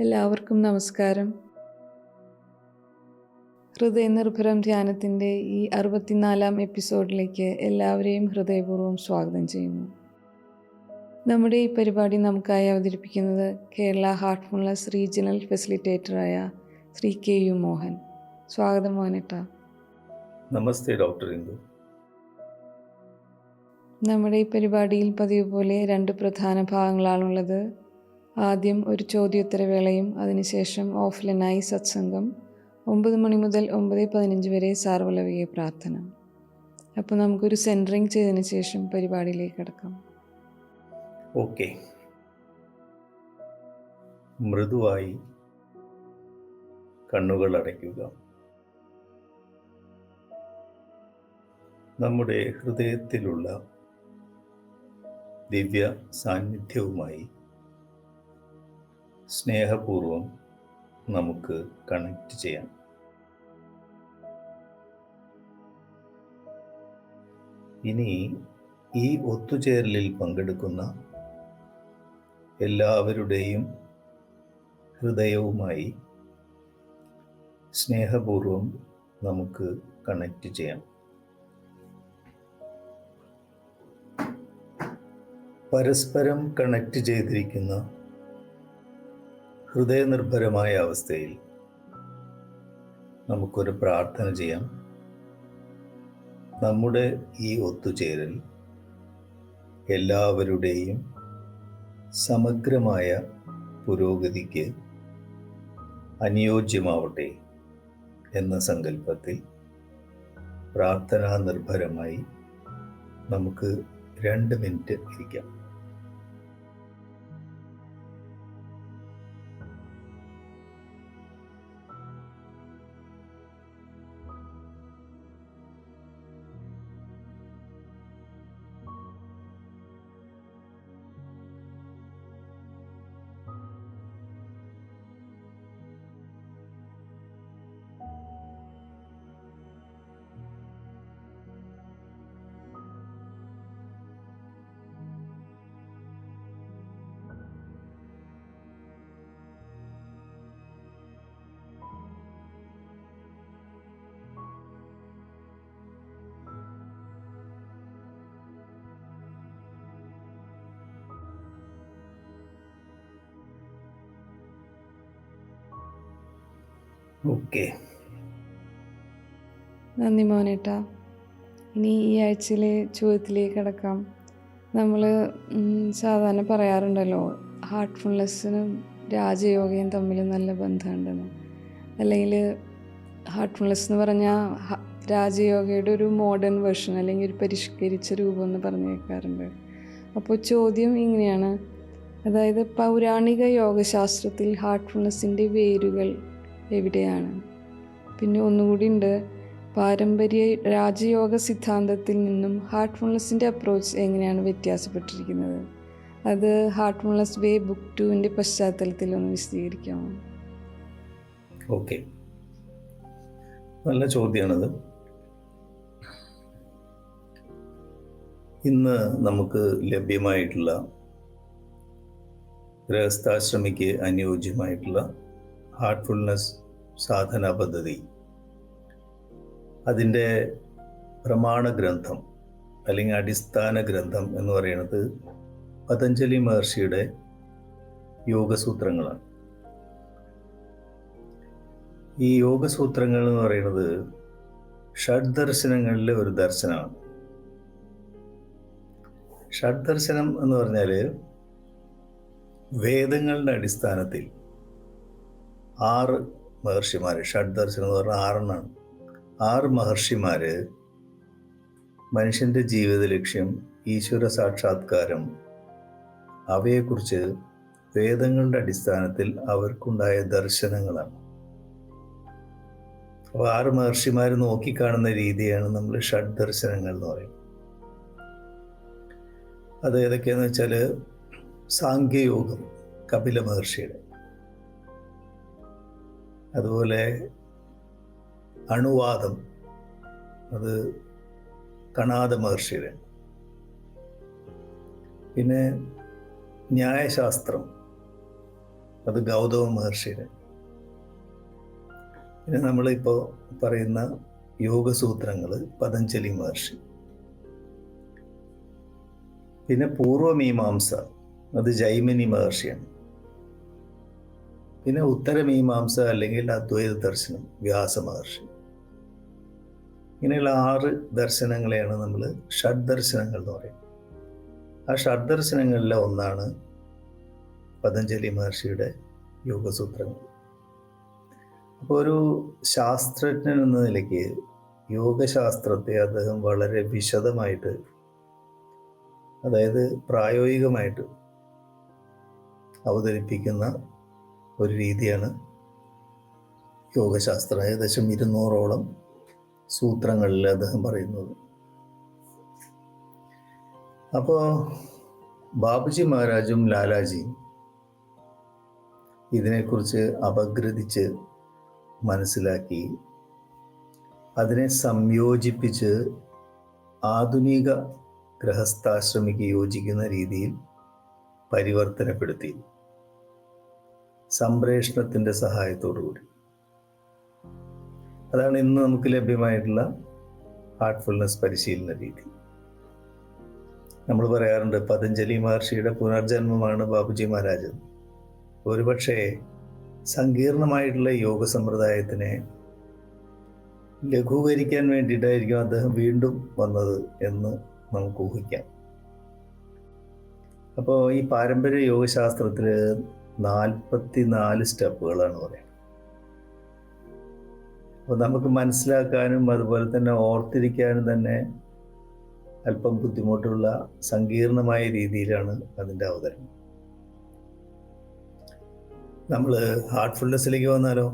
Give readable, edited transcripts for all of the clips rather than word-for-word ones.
എല്ലാവർക്കും നമസ്കാരം. ഹൃദയനിർഭരം ധ്യാനത്തിൻ്റെ ഈ 64-ാം എപ്പിസോഡിലേക്ക് എല്ലാവരെയും ഹൃദയപൂർവ്വം സ്വാഗതം ചെയ്യുന്നു. നമ്മുടെ ഈ പരിപാടി നമുക്കായി അവതരിപ്പിക്കുന്നത് കേരള ഹാർട്ട്ഫുൾനെസ് റീജിയണൽ ഫെസിലിറ്റേറ്ററായ ശ്രീ KU മോഹൻ. സ്വാഗതം മോഹനേട്ട. നമസ്തേ ഡോക്ടർ ഇന്ദു. നമ്മുടെ ഈ പരിപാടിയിൽ പതിവ് പോലെ 2 പ്രധാന ഭാഗങ്ങളാണുള്ളത്. ആദ്യം ഒരു ചോദ്യോത്തരവേളയും അതിനുശേഷം ഓഫ്ലൈനായി സത്സംഗം 9 മണി മുതൽ 9:15 വരെ സാർവലൗകിക പ്രാർത്ഥന. അപ്പോൾ നമുക്കൊരു സെൻറ്ററിങ് ചെയ്തതിന് ശേഷം പരിപാടിയിലേക്ക് കടക്കാം. ഓക്കെ. മൃദുവായി കണ്ണുകൾ അടയ്ക്കുക. നമ്മുടെ ഹൃദയത്തിലുള്ള ദിവ്യ സാന്നിധ്യവുമായി സ്നേഹപൂർവം നമുക്ക് കണക്റ്റ് ചെയ്യാം. ഇനി ഈ ഒത്തുചേരലിൽ പങ്കെടുക്കുന്ന എല്ലാവരുടെയും ഹൃദയവുമായി സ്നേഹപൂർവം നമുക്ക് കണക്റ്റ് ചെയ്യാം. പരസ്പരം കണക്റ്റ് ചെയ്തിരിക്കുന്ന ഹൃദയനിർഭരമായ അവസ്ഥയിൽ നമുക്കൊരു പ്രാർത്ഥന ചെയ്യാം. നമ്മുടെ ഈ ഒത്തുചേരൽ എല്ലാവരുടെയും സമഗ്രമായ പുരോഗതിക്ക് അനുയോജ്യമാവട്ടെ എന്ന സങ്കല്പത്തിൽ പ്രാർത്ഥനാ നിർഭരമായി നമുക്ക് 2 മിനിറ്റ് ഇരിക്കാം. ഓക്കെ. നന്ദി മോഹനേട്ട. ഇനി ഈ ആഴ്ചയിലെ ചോദ്യത്തിലേക്ക് കടക്കാം. നമ്മൾ സാധാരണ പറയാറുണ്ടല്ലോ, ഹാർട്ട്ഫുൾനെസ്സിനും രാജയോഗയും തമ്മിൽ നല്ല ബന്ധമുണ്ടെന്ന്. അല്ലെങ്കിൽ ഹാർട്ട്ഫുൾനെസ് എന്ന് പറഞ്ഞാൽ രാജയോഗയുടെ ഒരു മോഡേൺ വേർഷൻ അല്ലെങ്കിൽ ഒരു പരിഷ്കരിച്ച രൂപം എന്ന് പറഞ്ഞു കേൾക്കാറുണ്ട്. അപ്പോൾ ചോദ്യം ഇങ്ങനെയാണ്, അതായത് പൗരാണിക യോഗശാസ്ത്രത്തിൽ ഹാർട്ട്ഫുൾനെസ്സിൻ്റെ വേരുകൾ എവിടെയാണ്? പിന്നെ ഒന്നുകൂടി ഉണ്ട്, പാരമ്പര്യ രാജയോഗ സിദ്ധാന്തത്തിൽ നിന്നും ഹാർട്ട്ഫുൾനെസ്സിൻ്റെ അപ്രോച്ച് എങ്ങനെയാണ് വ്യത്യാസപ്പെട്ടിരിക്കുന്നത്? അത് ഹാർട്ട്ഫുൾനെസ് വേ ബുക്ക് 2-ൻ്റെ പശ്ചാത്തലത്തിൽ ഒന്ന് വിശദീകരിക്കാമോ? ഓക്കെ, നല്ല ചോദ്യമാണത്. ഇന്ന് നമുക്ക് ലഭ്യമായിട്ടുള്ള ഗൃഹസ്ഥാശ്രമിക്ക് അനുയോജ്യമായിട്ടുള്ള ഹാർട്ട്ഫുൾനെസ് സാധന പദ്ധതി, അതിൻ്റെ പ്രമാണ ഗ്രന്ഥം അല്ലെങ്കിൽ അടിസ്ഥാന ഗ്രന്ഥം എന്ന് പറയുന്നത് പതഞ്ജലി മഹർഷിയുടെ യോഗസൂത്രങ്ങളാണ്. ഈ യോഗസൂത്രങ്ങൾ എന്ന് പറയുന്നത് ഷഡ്ദർശനങ്ങളിലെ ഒരു ദർശനമാണ്. ഷഡ്ദർശനം എന്ന് പറഞ്ഞാൽ വേദങ്ങളുടെ അടിസ്ഥാനത്തിൽ 6 മഹർഷിമാർ, ഷഡ്ദർശനം എന്ന് പറഞ്ഞാൽ 6 6 മഹർഷിമാർ മനുഷ്യൻ്റെ ജീവിത ലക്ഷ്യം, ഈശ്വര സാക്ഷാത്കാരം, അവയെക്കുറിച്ച് വേദങ്ങളുടെ അടിസ്ഥാനത്തിൽ അവർക്കുണ്ടായ ദർശനങ്ങളാണ്. അപ്പോൾ 6 മഹർഷിമാർ നോക്കിക്കാണുന്ന രീതിയാണ് നമ്മൾ ഷഡ്ദർശനങ്ങൾ എന്ന് പറയുന്നത്. അത് ഏതൊക്കെയാണെന്ന് വെച്ചാൽ, സാംഖ്യയോഗം കപില മഹർഷിയുടെ, അതുപോലെ അണുവാദം അത് കണാദ മഹർഷിയുടെ, പിന്നെ ന്യായശാസ്ത്രം അത് ഗൗതമ മഹർഷിയുടെ. പിന്നെ നമ്മളിപ്പോൾ പറയുന്ന യോഗസൂത്രങ്ങൾ പതഞ്ജലി മഹർഷി. പിന്നെ പൂർവമീമാംസ അത് ജൈമിനി മഹർഷിയാണ്. പിന്നെ ഉത്തരമീമാംസ അല്ലെങ്കിൽ അദ്വൈത ദർശനം വ്യാസ മഹർഷി. ഇങ്ങനെയുള്ള 6 ദർശനങ്ങളെയാണ് നമ്മൾ ഷഡ്ദർശനങ്ങൾ എന്ന് പറയുന്നത്. ആ ഷഡ്ദർശനങ്ങളിലെ ഒന്നാണ് പതഞ്ജലി മഹർഷിയുടെ യോഗസൂത്രങ്ങൾ. അപ്പോൾ ഒരു ശാസ്ത്രജ്ഞൻ എന്ന നിലയ്ക്ക് യോഗശാസ്ത്രത്തെ അദ്ദേഹം വളരെ വിശദമായിട്ട്, അതായത് പ്രായോഗികമായിട്ട് അവതരിപ്പിക്കുന്ന ഒരു രീതിയാണ് യോഗശാസ്ത്രം. ഏകദേശം 200ഓളം സൂത്രങ്ങളിൽ അദ്ദേഹം പറയുന്നത്. അപ്പോൾ ബാബുജി മഹാരാജും ലാലാജിയും ഇതിനെക്കുറിച്ച് അപഗ്രഥിച്ച് മനസ്സിലാക്കി അതിനെ സംയോജിപ്പിച്ച് ആധുനിക ഗൃഹസ്ഥാശ്രമിക്ക് യോജിക്കുന്ന രീതിയിൽ പരിവർത്തനപ്പെടുത്തി സംപ്രേഷണത്തിൻ്റെ സഹായത്തോടുകൂടി. അതാണ് ഇന്ന് നമുക്ക് ലഭ്യമായിട്ടുള്ള ഹാർട്ട്ഫുൾനെസ് പരിശീലന രീതി. നമ്മൾ പറയാറുണ്ട് പതഞ്ജലി മഹർഷിയുടെ പുനർജന്മമാണ് ബാബുജി മഹാരാജ്. ഒരുപക്ഷെ സങ്കീർണമായിട്ടുള്ള യോഗ സമ്പ്രദായത്തിനെ ലഘൂകരിക്കാൻ വേണ്ടിയിട്ടായിരിക്കും അദ്ദേഹം വീണ്ടും വന്നത് എന്ന് നമുക്ക് ഊഹിക്കാം. അപ്പോൾ ഈ പാരമ്പര്യ യോഗശാസ്ത്രത്തിൽ 44 സ്റ്റെപ്പുകളാണ് പറയുന്നത്. അപ്പോൾ നമുക്ക് മനസ്സിലാക്കാനും അതുപോലെ തന്നെ ഓർത്തിരിക്കാനും തന്നെ അല്പം ബുദ്ധിമുട്ടുള്ള സങ്കീർണമായ രീതിയിലാണ് അതിൻ്റെ അവതരണം. നമ്മൾ ഹാർട്ട്ഫുൾനെസ്സിലേക്ക് വന്നാലോ,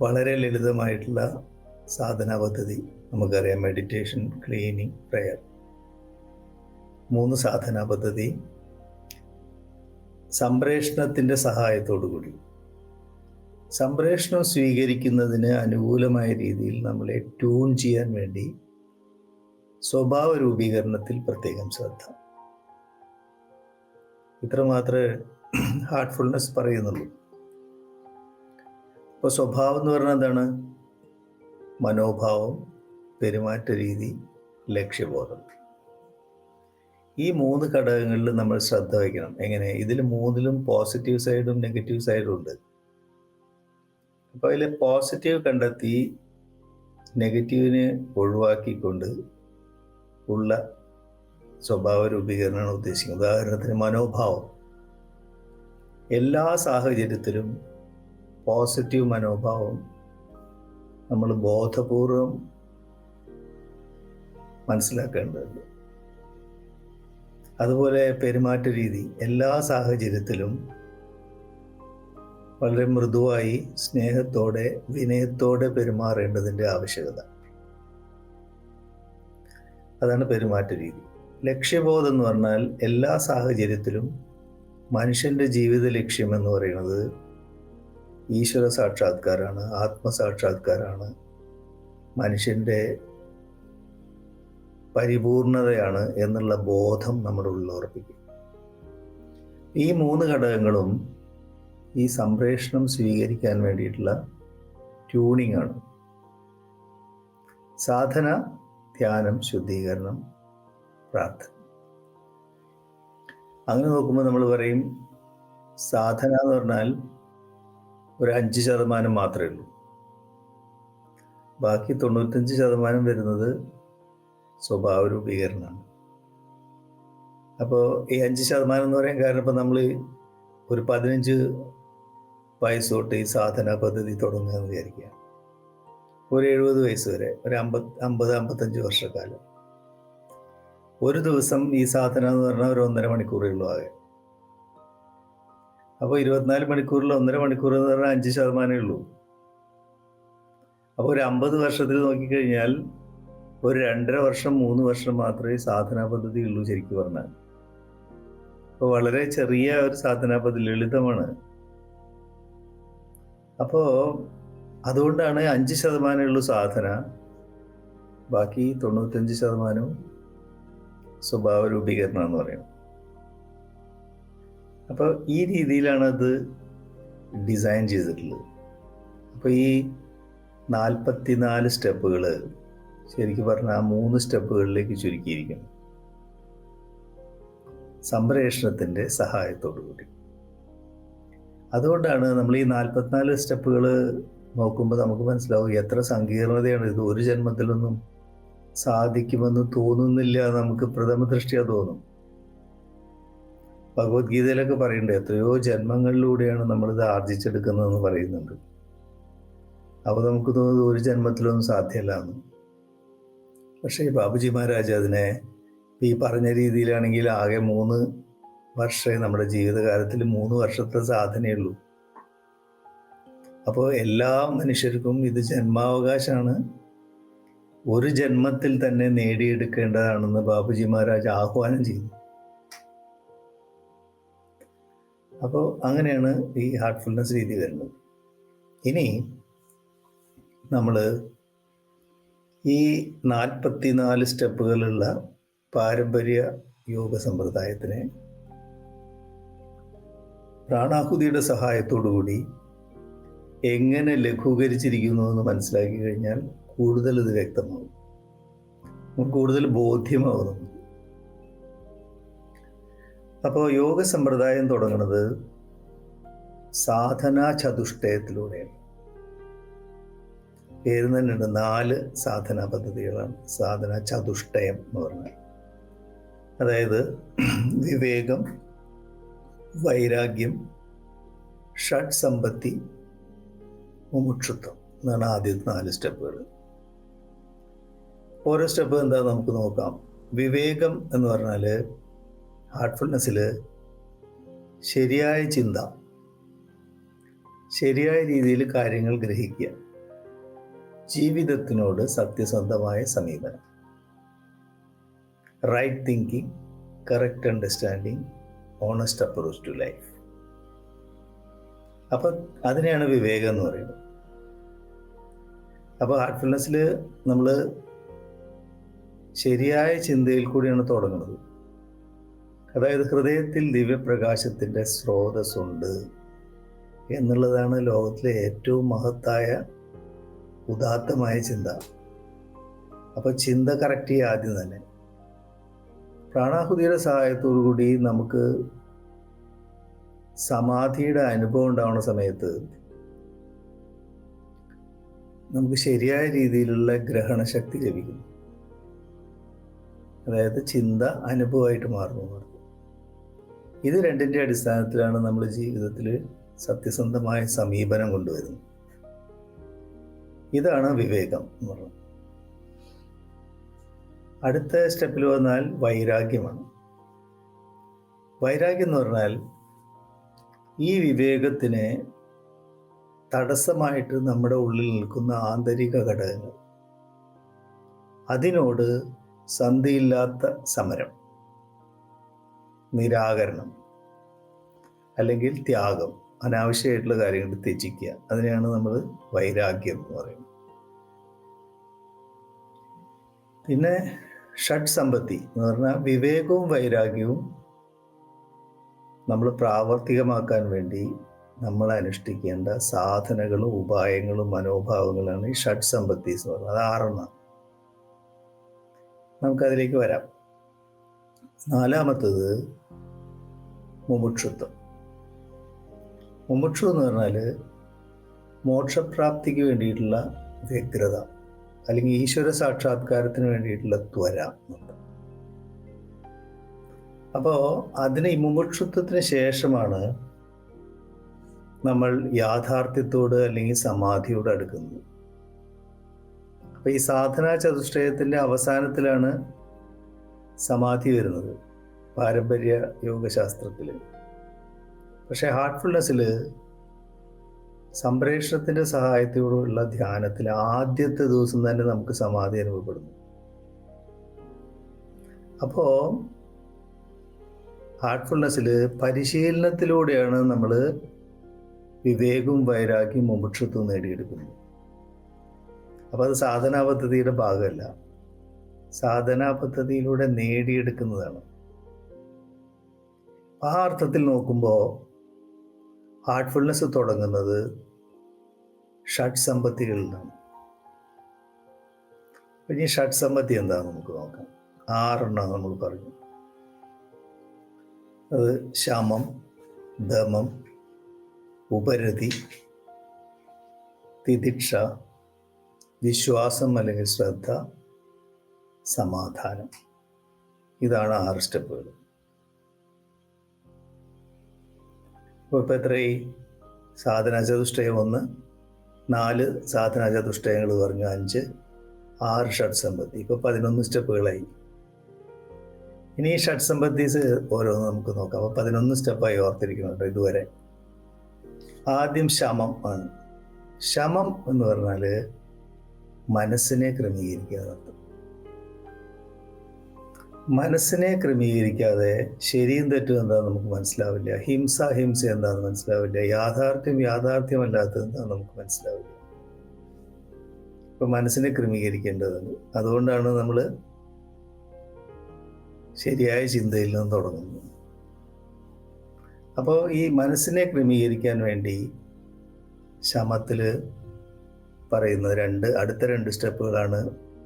വളരെ ലളിതമായിട്ടുള്ള സാധനാ പദ്ധതി നമുക്കറിയാം. മെഡിറ്റേഷൻ, ക്ലീനിങ്, പ്രെയർ, 3 സാധനാ പദ്ധതി സംപ്രേഷണത്തിൻ്റെ സഹായത്തോടുകൂടി. സംപ്രേഷണം സ്വീകരിക്കുന്നതിന് അനുകൂലമായ രീതിയിൽ നമ്മളെ ട്യൂൺ ചെയ്യാൻ വേണ്ടി സ്വഭാവ രൂപീകരണത്തിൽ പ്രത്യേകം ശ്രദ്ധ. ഇത്രമാത്രമേ ഹാർട്ട്ഫുൾനെസ് പറയുന്നുള്ളൂ. ഇപ്പോൾ സ്വഭാവം എന്ന് പറഞ്ഞാൽ എന്താണ്? മനോഭാവം, പെരുമാറ്റ രീതി, ലക്ഷ്യബോധം. ഈ 3 ഘടകങ്ങളിൽ നമ്മൾ ശ്രദ്ധ വയ്ക്കണം. എങ്ങനെ? ഇതിൽ 3ലും പോസിറ്റീവ് സൈഡും നെഗറ്റീവ് സൈഡും ഉണ്ട്. അപ്പോൾ അതിൽ പോസിറ്റീവ് കണ്ടെത്തി നെഗറ്റീവിനെ ഒഴിവാക്കിക്കൊണ്ട് ഉള്ള സ്വഭാവ രൂപീകരണമാണ് ഉദ്ദേശിക്കുന്നത്. ഉദാഹരണത്തിന് മനോഭാവം. എല്ലാ സാഹചര്യത്തിലും പോസിറ്റീവ് മനോഭാവം നമ്മൾ ബോധപൂർവം മനസ്സിലാക്കേണ്ടതുണ്ട്. അതുപോലെ പെരുമാറ്റ രീതി, എല്ലാ സാഹചര്യത്തിലും വളരെ മൃദുവായി, സ്നേഹത്തോടെ, വിനയത്തോടെ പെരുമാറേണ്ടതിൻ്റെ ആവശ്യകത. അതാണ് പെരുമാറ്റ രീതി. ലക്ഷ്യബോധം എന്ന് പറഞ്ഞാൽ എല്ലാ സാഹചര്യത്തിലും മനുഷ്യൻ്റെ ജീവിത ലക്ഷ്യം എന്ന് പറയുന്നത് ഈശ്വര സാക്ഷാത്കാരമാണ്, ആത്മസാക്ഷാത്കാരമാണ്, മനുഷ്യൻ്റെ പരിപൂർണതയാണ് എന്നുള്ള ബോധം നമ്മുടെ ഉള്ളിൽ ഉറപ്പിക്കും. ഈ 3 ഘടകങ്ങളും ഈ സംപ്രേഷണം സ്വീകരിക്കാൻ വേണ്ടിയിട്ടുള്ള ട്യൂണിംഗ് ആണ്. സാധന, ധ്യാനം, ശുദ്ധീകരണം, പ്രാർത്ഥന. അങ്ങനെ നോക്കുമ്പോൾ നമ്മൾ പറയും സാധന എന്ന് പറഞ്ഞാൽ ഒരു 5% മാത്രമേ ഉള്ളൂ. ബാക്കി 95% വരുന്നത് സ്വഭാവ രൂപീകരണമാണ്. അപ്പോൾ ഈ 5% എന്ന് പറയാൻ കാരണം, ഇപ്പം നമ്മൾ ഒരു 15 വയസ്സ് തൊട്ട് ഈ സാധനാ പദ്ധതി തുടങ്ങുക എന്ന് വിചാരിക്കുക. ഒരു 70 വയസ്സ് വരെ, ഒരു 50-55 വർഷക്കാലം. ഒരു ദിവസം ഈ സാധന എന്ന് പറഞ്ഞാൽ ഒരു 1.5 മണിക്കൂറേ ഉള്ളൂ ആകെ. അപ്പോൾ 24 മണിക്കൂറിൽ 1.5 മണിക്കൂർ എന്ന് പറഞ്ഞാൽ 5% ഉള്ളൂ. അപ്പോൾ ഒരു 50 വർഷത്തിൽ നോക്കിക്കഴിഞ്ഞാൽ ഒരു 2.5 വർഷം 3 വർഷം മാത്രമേ സാധനാ പദ്ധതി ഉള്ളൂ ശരിക്കും പറഞ്ഞാൽ. അപ്പോൾ വളരെ ചെറിയ ഒരു സാധനാ പദ്ധതി, ലളിതമാണ്. അപ്പോൾ അതുകൊണ്ടാണ് 5% ഉള്ളൂ സാധന, ബാക്കി 95% സ്വഭാവ രൂപീകരണം എന്ന് പറയുന്നത്. അപ്പോൾ ഈ രീതിയിലാണ് അത് ഡിസൈൻ ചെയ്തിട്ടുള്ളത്. അപ്പോൾ ഈ 44 സ്റ്റെപ്പുകൾ ശരിക്കും പറഞ്ഞാൽ ആ 3 സ്റ്റെപ്പുകളിലേക്ക് ചുരുക്കിയിരിക്കുന്നു, സംപ്രേഷണത്തിൻ്റെ സഹായത്തോടു കൂടി. അതുകൊണ്ടാണ് നമ്മൾ ഈ 44 സ്റ്റെപ്പുകൾ നോക്കുമ്പോൾ നമുക്ക് മനസ്സിലാവും എത്ര സങ്കീർണതയാണ് ഇത്. ഒരു ജന്മത്തിലൊന്നും സാധിക്കുമെന്ന് തോന്നുന്നില്ല, നമുക്ക് പ്രഥമ ദൃഷ്ടിയാ തോന്നും. ഭഗവത്ഗീതയിലൊക്കെ പറയുന്നുണ്ട് എത്രയോ ജന്മങ്ങളിലൂടെയാണ് നമ്മളിത് ആർജിച്ചെടുക്കുന്നതെന്ന് പറയുന്നുണ്ട്. അപ്പോൾ നമുക്ക് തോന്നുന്നത് ഒരു ജന്മത്തിലൊന്നും സാധ്യമല്ല എന്ന്. പക്ഷേ ബാബുജി മഹാരാജ് അതിനെ ഈ പറഞ്ഞ രീതിയിലാണെങ്കിൽ ആകെ 3 വർഷമേ നമ്മുടെ ജീവിതകാലത്തിൽ 3 വർഷത്തെ സാധനയുള്ളൂ. അപ്പോൾ എല്ലാ മനുഷ്യർക്കും ഇത് ജന്മാവകാശമാണ്, ഒരു ജന്മത്തിൽ തന്നെ നേടിയെടുക്കേണ്ടതാണെന്ന് ബാബുജി മഹാരാജ് ആഹ്വാനം ചെയ്യുന്നു. അപ്പോൾ അങ്ങനെയാണ് ഈ ഹാർട്ട്ഫുൾനെസ് രീതി വരുന്നത്. ഇനി നമ്മൾ ഈ 44 സ്റ്റെപ്പുകളുള്ള പാരമ്പര്യ യോഗ സമ്പ്രദായത്തിനെ പ്രാണാഹുതിയുടെ സഹായത്തോടു കൂടി എങ്ങനെ ലഘൂകരിച്ചിരിക്കുന്നു എന്ന് മനസ്സിലാക്കി കഴിഞ്ഞാൽ കൂടുതൽ ഇത് വ്യക്തമാകും, കൂടുതൽ ബോധ്യമാകും നമുക്ക്. അപ്പോൾ യോഗ സമ്പ്രദായം തുടങ്ങുന്നത് സാധനാ ചതുഷ്ടയത്തിലൂടെയാണ്. പേര് തന്നെ ഉണ്ട്, 4 സാധനാ പദ്ധതികളാണ് സാധന ചതുഷ്ടയം എന്ന് പറഞ്ഞാൽ. അതായത് വിവേകം, വൈരാഗ്യം, ഷഡ് സമ്പത്തി, മുമുക്ഷുത്വം എന്നാണ് ആദ്യത്തെ 4 സ്റ്റെപ്പുകൾ. ഓരോ സ്റ്റെപ്പ് എന്താ നമുക്ക് നോക്കാം. വിവേകം എന്ന് പറഞ്ഞാൽ ഹാർട്ട്ഫുൾനെസ്സിൽ ശരിയായ ചിന്ത, ശരിയായ രീതിയിൽ കാര്യങ്ങൾ ഗ്രഹിക്കുക, ജീവിതത്തിനോട് സത്യസന്ധമായ സമീപനം, right thinking, correct understanding, honest approach to life. അപ്പം അതിനെയാണ് വിവേകം എന്ന് പറയുന്നത്. അപ്പോൾ ഹാർട്ട്ഫുൾനെസ്സിൽ നമ്മൾ ശരിയായ ചിന്തയിൽ കൂടിയാണ് തുടങ്ങുന്നത്. അതായത് ഹൃദയത്തിൽ ദിവ്യപ്രകാശത്തിൻ്റെ സ്രോതസ്സുണ്ട് എന്നുള്ളതാണ് ലോകത്തിലെ ഏറ്റവും മഹത്തായ ഉദാത്തമായ ചിന്ത. അപ്പോൾ ചിന്ത കറക്റ്റ് ചെയ്യുക ആദ്യം തന്നെ. പ്രാണാഹുതിയുടെ സഹായത്തോടു കൂടി നമുക്ക് സമാധിയുടെ അനുഭവം ഉണ്ടാവുന്ന സമയത്ത് നമുക്ക് ശരിയായ രീതിയിലുള്ള ഗ്രഹണശക്തി ലഭിക്കുന്നു. അതായത് ചിന്ത അനുഭവമായിട്ട് മാറുന്നു. ഇത് രണ്ടിൻ്റെ അടിസ്ഥാനത്തിലാണ് നമ്മൾ ജീവിതത്തിൽ സത്യസന്ധമായ സമീപനം കൊണ്ടുവരുന്നത്. ഇതാണ് വിവേകം എന്ന് പറയുന്നത്. അടുത്ത സ്റ്റെപ്പിൽ വന്നാൽ വൈരാഗ്യമാണ്. വൈരാഗ്യം എന്ന് പറഞ്ഞാൽ ഈ വിവേകത്തിന് തടസ്സമായിട്ട് നമ്മുടെ ഉള്ളിൽ നിൽക്കുന്ന ആന്തരിക ഘടകങ്ങൾ, അതിനോട് സന്ധിയില്ലാത്ത സമരം, നിരാകരണം അല്ലെങ്കിൽ ത്യാഗം, അനാവശ്യമായിട്ടുള്ള കാര്യങ്ങൾ ത്യജിക്കുക, അതിനെയാണ് നമ്മൾ വൈരാഗ്യം എന്ന് പറയുന്നത്. പിന്നെ ഷഡ് സമ്പത്തി എന്ന് പറഞ്ഞാൽ വിവേകവും വൈരാഗ്യവും നമ്മൾ പ്രാവർത്തികമാക്കാൻ വേണ്ടി നമ്മൾ അനുഷ്ഠിക്കേണ്ട സാധനകളും ഉപായങ്ങളും മനോഭാവങ്ങളാണ് ഈ ഷഡ് സമ്പത്തി എന്ന് പറയുന്നത്. അത് 6 നമുക്കതിലേക്ക് വരാം. 4-മത്തത് മുമുക്ഷുത്വം. മുമുക്ഷു എന്ന് പറഞ്ഞാൽ മോക്ഷപ്രാപ്തിക്ക് വേണ്ടിയിട്ടുള്ള വ്യഗ്രത അല്ലെങ്കിൽ ഈശ്വര സാക്ഷാത്കാരത്തിന് വേണ്ടിയിട്ടുള്ള ത്വര. അപ്പോൾ അതിന് ഈ മുമുക്ഷുത്വത്തിന് ശേഷമാണ് നമ്മൾ യാഥാർത്ഥ്യത്തോട് അല്ലെങ്കിൽ സമാധിയോട് അടുക്കുന്നത്. അപ്പോൾ ഈ സാധനാ ചതുഷ്ടയത്തിൻ്റെ അവസാനത്തിലാണ് സമാധി വരുന്നത് പാരമ്പര്യ യോഗശാസ്ത്രത്തിൽ. പക്ഷേ ഹാർട്ട്ഫുൾനെസ്സിൽ സംപ്രേഷണത്തിൻ്റെ സഹായത്തോടുള്ള ധ്യാനത്തിൽ ആദ്യത്തെ ദിവസം തന്നെ നമുക്ക് സമാധി അനുഭവപ്പെടുന്നു. അപ്പോൾ ഹാർട്ട്ഫുൾനെസ്സിൽ പരിശീലനത്തിലൂടെയാണ് നമ്മൾ വിവേകവും വൈരാഗ്യവും മുമുക്ഷുത്വവും നേടിയെടുക്കുന്നത്. അപ്പോൾ അത് സാധനാ പദ്ധതിയുടെ ഭാഗമല്ല, സാധനാ പദ്ധതിയിലൂടെ നേടിയെടുക്കുന്നതാണ്. ആ അർത്ഥത്തിൽ നോക്കുമ്പോൾ ഹാർട്ട്ഫുൾനെസ് തുടങ്ങുന്നത് ഷഡ് സമ്പത്തികളിൽ നിന്നാണ്. ഇനി ഷഡ് സമ്പത്തി എന്താണെന്ന് നമുക്ക് നോക്കാം. 6 നമ്മൾ പറഞ്ഞു. അത് ശമം, ദമം, ഉപരതി, തിതിക്ഷ, വിശ്വാസം അല്ലെങ്കിൽ ശ്രദ്ധ, സമാധാനം. ഇതാണ് 6 സ്റ്റെപ്പുകൾ. അപ്പോൾ ഇപ്പം എത്രയായി? സാധനാചതുഷ്ടയം 1, 4 സാധനാചതുഷ്ടയങ്ങൾ പറഞ്ഞു, 5, 6 ഷഡ് സമ്പത്തി. ഇപ്പോൾ 11 സ്റ്റെപ്പുകളായി. ഇനി ഈ ഷഡ് സമ്പത്തീസ് ഓരോന്ന് നമുക്ക് നോക്കാം. അപ്പോൾ 11 സ്റ്റെപ്പായി ഓർത്തിരിക്കുന്നുണ്ട് ഇതുവരെ. ആദ്യം ശമം ആണ്. ശമം എന്ന് പറഞ്ഞാൽ മനസ്സിനെ ക്രമീകരിക്കുക എന്നർത്ഥം. മനസ്സിനെ ക്രമീകരിക്കാതെ ശരിയും തെറ്റും എന്താണെന്ന് നമുക്ക് മനസ്സിലാവില്ല. ഹിംസ എന്താണെന്ന് മനസ്സിലാവില്ല. യാഥാർത്ഥ്യമല്ലാത്തത് എന്താണെന്ന് നമുക്ക് മനസ്സിലാവില്ല. ഇപ്പം മനസ്സിനെ ക്രമീകരിക്കേണ്ടതുണ്ട്. അതുകൊണ്ടാണ് നമ്മൾ ശരിയായ ചിന്തയിൽ നിന്ന് തുടങ്ങുന്നത്. അപ്പോൾ ഈ മനസ്സിനെ ക്രമീകരിക്കാൻ വേണ്ടി ശമത്തിൽ പറയുന്ന അടുത്ത 2 സ്റ്റെപ്പുകളാണ്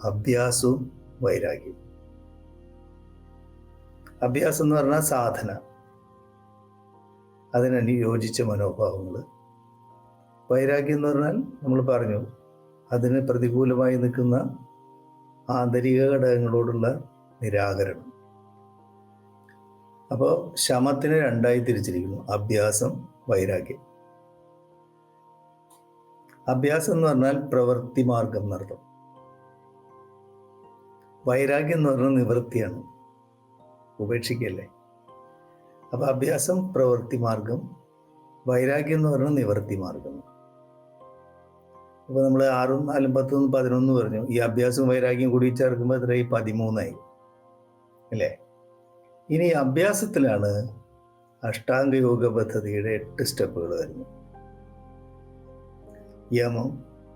അഭ്യാസവും വൈരാഗ്യവും. അഭ്യാസം എന്ന് പറഞ്ഞാൽ സാധന, അതിനനുയോജിച്ച മനോഭാവങ്ങൾ. വൈരാഗ്യം എന്ന് പറഞ്ഞാൽ നമ്മൾ പറഞ്ഞു, അതിന് പ്രതികൂലമായി നിൽക്കുന്ന ആന്തരിക ഘടകങ്ങളോടുള്ള നിരാകരണം. അപ്പോൾ ശമത്തിനെ 2ആയി തിരിച്ചിരിക്കുന്നു: അഭ്യാസം, വൈരാഗ്യം. അഭ്യാസം എന്ന് പറഞ്ഞാൽ പ്രവൃത്തി മാർഗം എന്നർത്ഥം. വൈരാഗ്യം എന്ന് പറഞ്ഞാൽ നിവൃത്തിയാണ്, ഉപേക്ഷിക്കല്ലേ. അപ്പൊ അഭ്യാസം പ്രവൃത്തി മാർഗം, വൈരാഗ്യം എന്ന് പറഞ്ഞാൽ നിവൃത്തി മാർഗം. അപ്പൊ നമ്മൾ 6, 4, 10, 11 പറഞ്ഞു. ഈ അഭ്യാസവും വൈരാഗ്യം കൂടി ചേർക്കുമ്പോൾ എത്രയായി? 13ആയി അല്ലേ? ഇനി അഭ്യാസത്തിലാണ് അഷ്ടാംഗയോഗ പദ്ധതിയുടെ 8 സ്റ്റെപ്പുകൾ വരുന്നത്. യമം,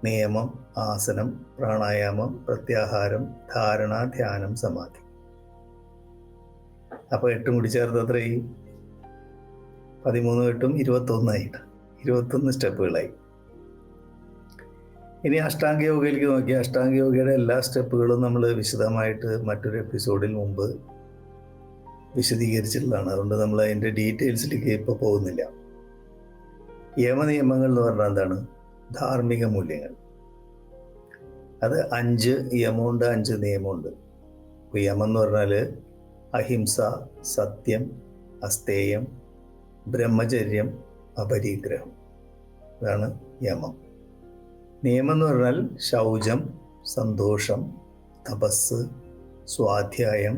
നിയമം, ആസനം, പ്രാണായാമം, പ്രത്യാഹാരം, ധാരണ, ധ്യാനം, സമാധി. അപ്പോൾ 8 കൂടി ചേർത്ത് എത്രയായി? 13, 8, 21ആയിട്ട് 21 സ്റ്റെപ്പുകളായി. ഇനി അഷ്ടാംഗയോഗയിലേക്ക് നോക്കിയാൽ അഷ്ടാംഗയോഗയുടെ എല്ലാ സ്റ്റെപ്പുകളും നമ്മൾ വിശദമായിട്ട് മറ്റൊരു എപ്പിസോഡിൽ മുമ്പ് വിശദീകരിച്ചിട്ടുള്ളതാണ്. അതുകൊണ്ട് നമ്മൾ അതിൻ്റെ ഡീറ്റെയിൽസിലേക്ക് ഇപ്പോൾ പോകുന്നില്ല. യമനിയമങ്ങൾ എന്ന് പറഞ്ഞാൽ എന്താണ്? ധാർമ്മിക മൂല്യങ്ങൾ. അത് 5 യമമുണ്ട്, 5 നിയമമുണ്ട്. ഇപ്പോൾ യമം എന്ന് പറഞ്ഞാൽ അഹിംസ, സത്യം, അസ്തേയം, ബ്രഹ്മചര്യം, അപരിഗ്രഹം. ഇതാണ് യമം. നിയമം എന്ന് പറഞ്ഞാൽ ശൗചം, സന്തോഷം, തപസ്, സ്വാധ്യായം,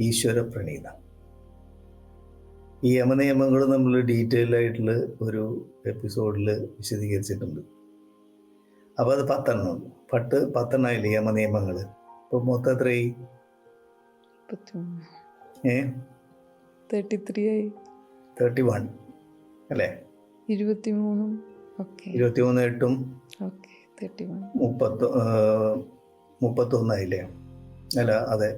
ഈശ്വരപ്രണീത. ഈ യമനിയമങ്ങൾ നമ്മൾ ഡീറ്റെയിൽ ആയിട്ടുള്ള ഒരു എപ്പിസോഡിൽ വിശദീകരിച്ചിട്ടുണ്ട്. അപ്പോൾ അത് 10 ആയില്ലേ യമനിയമങ്ങൾ? ഇപ്പോൾ മൊത്തം എത്രയായി? 31 അല്ലേ? 23 8 31 ആയില്ലേ? അല്ല, അതെ.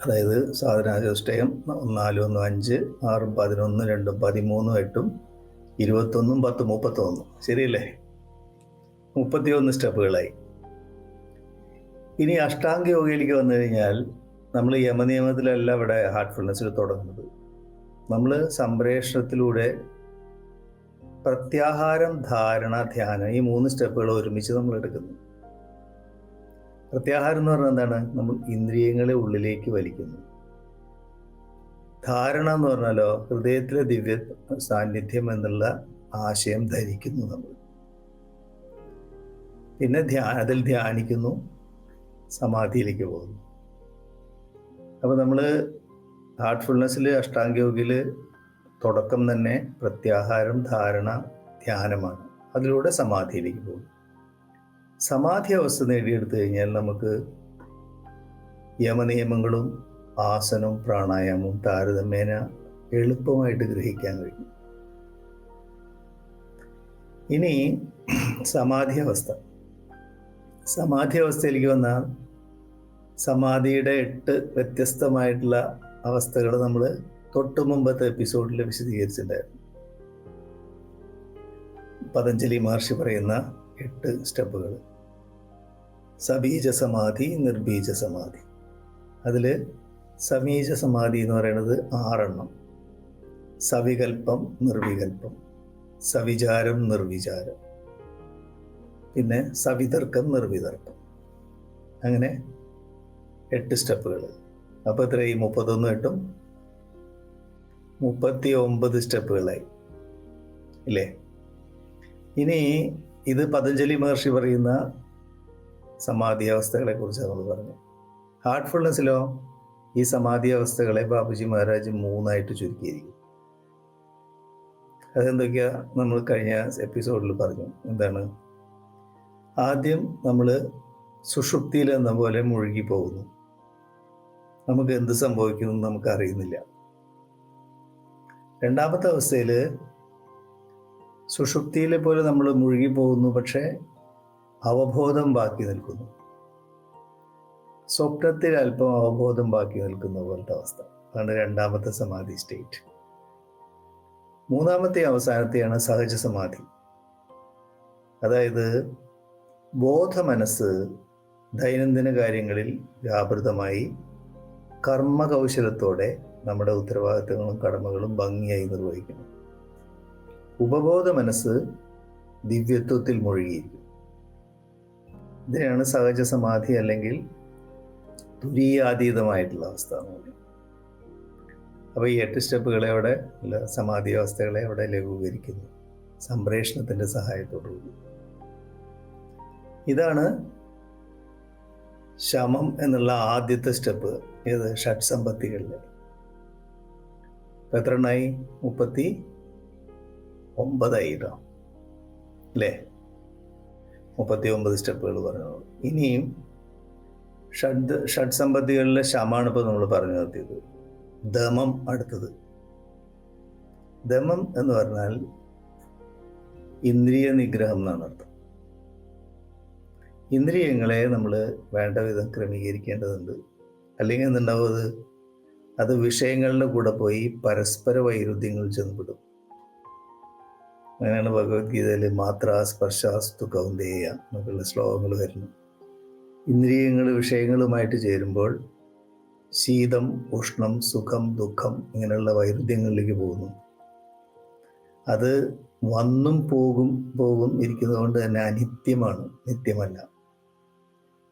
അതായത് സാധനാചതുഷ്ടയം 4, 1, 5, 6, 11, 2, 13, 8, 21, 10, 31. ശരിയല്ലേ? 31 സ്റ്റെപ്പുകളായി. ഇനി അഷ്ടാംഗ യോഗയിലേക്ക് വന്നു കഴിഞ്ഞാൽ നമ്മൾ യമനിയമത്തിലല്ല ഇവിടെ ഹാർട്ട്ഫുൾനെസ്സിൽ തുടങ്ങുന്നത്. നമ്മൾ സംപ്രേഷണത്തിലൂടെ പ്രത്യാഹാരം, ധാരണ, ധ്യാനം, ഈ 3 സ്റ്റെപ്പുകൾ ഒരുമിച്ച് നമ്മൾ എടുക്കുന്നു. പ്രത്യാഹാരം എന്ന് പറഞ്ഞാൽ എന്താണ്? നമ്മൾ ഇന്ദ്രിയങ്ങളെ ഉള്ളിലേക്ക് വലിക്കുന്നു. ധാരണ എന്ന് പറഞ്ഞാലോ ഹൃദയത്തിലെ ദിവ്യ സാന്നിധ്യം എന്നുള്ള ആശയം ധരിക്കുന്നു നമ്മൾ. പിന്നെ അതിൽ ധ്യാനിക്കുന്നു, സമാധിയിലേക്ക് പോകുന്നു. അപ്പോൾ നമ്മൾ ഹാർട്ട്ഫുൾനെസ്സിൽ അഷ്ടാംഗയോഗിൽ തുടക്കം തന്നെ പ്രത്യാഹാരം, ധാരണ, ധ്യാനമാണ്. അതിലൂടെ സമാധിയിലേക്ക് പോകും. സമാധി അവസ്ഥ നേടിയെടുത്തു കഴിഞ്ഞാൽ നമുക്ക് യമനിയമങ്ങളും ആസനവും പ്രാണായാമവും താരതമ്യേന എളുപ്പമായിട്ട് ഗ്രഹിക്കാൻ കഴിയും. ഇനി സമാധി അവസ്ഥയിലേക്ക് വന്നാൽ സമാധിയുടെ 8 വ്യത്യസ്തമായിട്ടുള്ള അവസ്ഥകൾ നമ്മൾ തൊട്ട് മുമ്പത്തെ എപ്പിസോഡിൽ വിശദീകരിച്ചിട്ടുണ്ടായിരുന്നു. പതഞ്ജലി മഹർഷി പറയുന്ന 8 സ്റ്റെപ്പുകൾ. സബീജ സമാധി, നിർബീജ സമാധി. അതിൽ സമീജ സമാധി എന്ന് പറയുന്നത് 6 സവികൽപ്പം, നിർവികൽപ്പം, സവിചാരം, നിർവിചാരം, പിന്നെ സവിതർക്കം, നിർവിതർക്കം, അങ്ങനെ 8 സ്റ്റെപ്പുകൾ. അപ്പോൾ എത്രയായി? 31 8 39 സ്റ്റെപ്പുകളായി ഇല്ലേ? ഇനി ഇത് പതഞ്ജലി മഹർഷി പറയുന്ന സമാധി അവസ്ഥകളെ കുറിച്ച് നമ്മൾ പറഞ്ഞു. ഹാർട്ട്ഫുൾനെസ്സിലോ ഈ സമാധി അവസ്ഥകളെ ബാബുജി മഹാരാജ് 3 ചുരുക്കിയിരിക്കും. അതെന്തൊക്കെയാ നമ്മൾ കഴിഞ്ഞ എപ്പിസോഡിൽ പറഞ്ഞു. എന്താണ്? ആദ്യം നമ്മൾ സുഷുപ്തിയിൽ എന്ന പോലെ മുഴുകി പോകുന്നു. നമുക്ക് എന്ത് സംഭവിക്കുന്നു നമുക്ക് അറിയുന്നില്ല. രണ്ടാമത്തെ അവസ്ഥയിൽ സുഷുപ്തിയിലെ പോലെ നമ്മൾ മുഴുകി പോകുന്നു, പക്ഷേ അവബോധം ബാക്കി നിൽക്കുന്നു. സ്വപ്നത്തിൽ അല്പം അവബോധം ബാക്കി നിൽക്കുന്ന പോലത്തെ അവസ്ഥ. അതാണ് രണ്ടാമത്തെ സമാധി സ്റ്റേറ്റ്. മൂന്നാമത്തെ അവസാനത്തെയാണ് സഹജ സമാധി. അതായത് ബോധമനസ്സ് ദൈനംദിന കാര്യങ്ങളിൽ വ്യാപൃതമായി കർമ്മകൗശലത്തോടെ നമ്മുടെ ഉത്തരവാദിത്തങ്ങളും കടമകളും ഭംഗിയായി നിർവഹിക്കുന്നു. ഉപബോധ മനസ്സ് ദിവ്യത്വത്തിൽ മുഴുകിയിരിക്കും. ഇതിനാണ് സഹജ സമാധി അല്ലെങ്കിൽ തുരീയാതീതമായിട്ടുള്ള അവസ്ഥ എന്ന് പറയുന്നത്. അപ്പോൾ ഈ 8 സ്റ്റെപ്പുകളെ അവിടെ സമാധി അവസ്ഥകളെ അവിടെ ലഘൂകരിക്കുന്നു സംപ്രേഷണത്തിൻ്റെ സഹായത്തോടുകൂടി. ഇതാണ് ശമം എന്നുള്ള ആദ്യത്തെ സ്റ്റെപ്പ്. ഏത്? ഷഡ്സമ്പത്തികളിൽ. എത്ര എണ്ണായി? 39 അല്ലേ? 39 സ്റ്റെപ്പുകൾ പറഞ്ഞു. ഇനിയും ഷഡ്സമ്പത്തികളിലെ ശമാണ് ഇപ്പോൾ നമ്മൾ പറഞ്ഞു നിർത്തിയത്. ദമം അടുത്തത്. ദമം എന്ന് പറഞ്ഞാൽ ഇന്ദ്രിയ നിഗ്രഹം എന്നാണ് അർത്ഥം. ഇന്ദ്രിയങ്ങളെ നമ്മൾ വേണ്ട വിധം ക്രമീകരിക്കേണ്ടതുണ്ട്. അല്ലെങ്കിൽ എന്തുണ്ടാവും? അത് വിഷയങ്ങളുടെ കൂടെ പോയി പരസ്പര വൈരുദ്ധ്യങ്ങൾ ചെന്നപ്പെടും. അങ്ങനെയാണ് ഭഗവത്ഗീതയിൽ മാത്രാ സ്പർശാസ്തു കൗന്ദേയ എന്നൊക്കെയുള്ള ശ്ലോകങ്ങൾ വരുന്നു. ഇന്ദ്രിയങ്ങൾ വിഷയങ്ങളുമായിട്ട് ചേരുമ്പോൾ ശീതം, ഉഷ്ണം, സുഖം, ദുഃഖം ഇങ്ങനെയുള്ള വൈരുദ്ധ്യങ്ങളിലേക്ക് പോകുന്നു. അത് വന്നും പോകും ഇരിക്കുന്നതുകൊണ്ട് തന്നെ അനിത്യമാണ്, നിത്യമല്ല.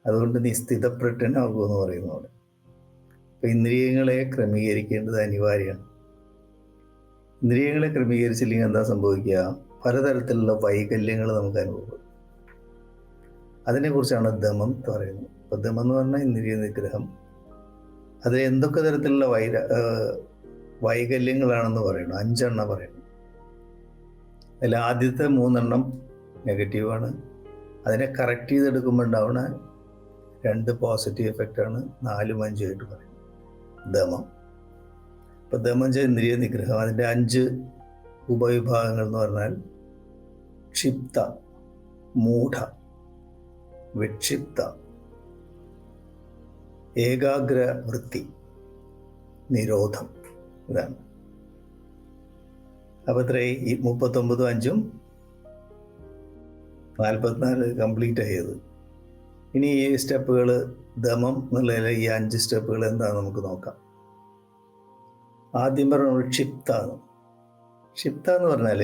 അതുകൊണ്ട് നീ സ്ഥിതപ്രജ്ഞനാകുമെന്ന് പറയുന്നു അവിടെ. അപ്പം ഇന്ദ്രിയങ്ങളെ ക്രമീകരിക്കേണ്ടത് അനിവാര്യമാണ്. ഇന്ദ്രിയങ്ങളെ ക്രമീകരിച്ചില്ലെങ്കിൽ എന്താ സംഭവിക്കുക? പലതരത്തിലുള്ള വൈകല്യങ്ങൾ നമുക്ക് അനുഭവപ്പെടും. അതിനെക്കുറിച്ചാണ് ദമം പറയുന്നത്. അപ്പം ദമം എന്ന് പറഞ്ഞാൽ ഇന്ദ്രിയ നിഗ്രഹം. അത് എന്തൊക്കെ തരത്തിലുള്ള വൈകല്യങ്ങളാണെന്ന് പറയണം. 5 പറയണം. അതിൽ ആദ്യത്തെ 3 നെഗറ്റീവാണ്. അതിനെ കറക്റ്റ് ചെയ്തെടുക്കുമ്പോൾ ഉണ്ടാവുന്ന 2 പോസിറ്റീവ് എഫക്റ്റാണ്. 4ഉം 5ഉം ആയിട്ട് പറയും ദമം. ഇപ്പം ദമം ഇന്ദ്രിയ നിഗ്രഹം. അതിൻ്റെ 5 ഉപവിഭാഗങ്ങൾ എന്ന് പറഞ്ഞാൽ ക്ഷിപ്ത, മൂഢ, വിക്ഷിപ്ത, ഏകാഗ്ര വൃത്തി, നിരോധം. ഇതാണ്. അപ്പോൾ ഇത്രയും ഈ 39 5ഉം 44 കംപ്ലീറ്റ് ആയത്. ഇനി ഈ സ്റ്റെപ്പുകൾ ദമം എന്നുള്ളതിൽ ഈ 5 സ്റ്റെപ്പുകൾ എന്താണെന്ന് നമുക്ക് നോക്കാം. ആദ്യം പറഞ്ഞ ക്ഷിപ്താണ്. ക്ഷിപ്ത എന്ന് പറഞ്ഞാൽ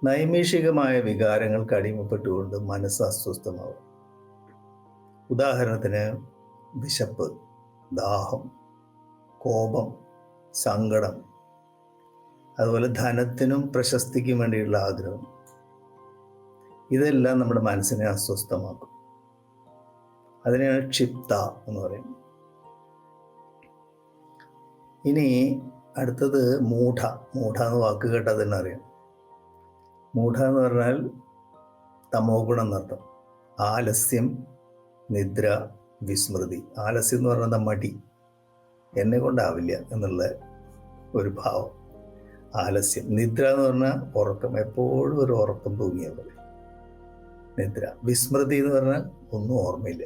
നൈമിഷികമായ വികാരങ്ങൾക്ക് അടിമപ്പെട്ടുകൊണ്ട് മനസ്സ് അസ്വസ്ഥമാവും. ഉദാഹരണത്തിന് വിശപ്പ്, ദാഹം, കോപം, സങ്കടം, അതുപോലെ ധനത്തിനും പ്രശസ്തിക്കും വേണ്ടിയുള്ള ആഗ്രഹം. ഇതെല്ലാം നമ്മുടെ മനസ്സിനെ അസ്വസ്ഥമാക്കും. അതിനെയാണ് ക്ഷിപ്ത എന്ന് പറയുന്നത്. ഇനി അടുത്തത് മൂഢ. മൂഢ എന്ന് വാക്ക് കേട്ടാൽ തന്നെ അറിയാം. മൂഢ എന്ന് പറഞ്ഞാൽ തമോ ഗുണം എന്നർത്ഥം. ആലസ്യം, നിദ്ര, വിസ്മൃതി. ആലസ്യം എന്ന് പറഞ്ഞാൽ മടി, എന്നെ കൊണ്ടാവില്ല എന്നുള്ള ഒരു ഭാവം. ആലസ്യം. നിദ്ര എന്ന് പറഞ്ഞാൽ ഉറക്കം, എപ്പോഴും ഒരു ഉറക്കം തൂങ്ങിയ പോലെ നിദ്ര. വിസ്മൃതി എന്ന് പറഞ്ഞാൽ ഒന്നും ഓർമ്മയില്ല.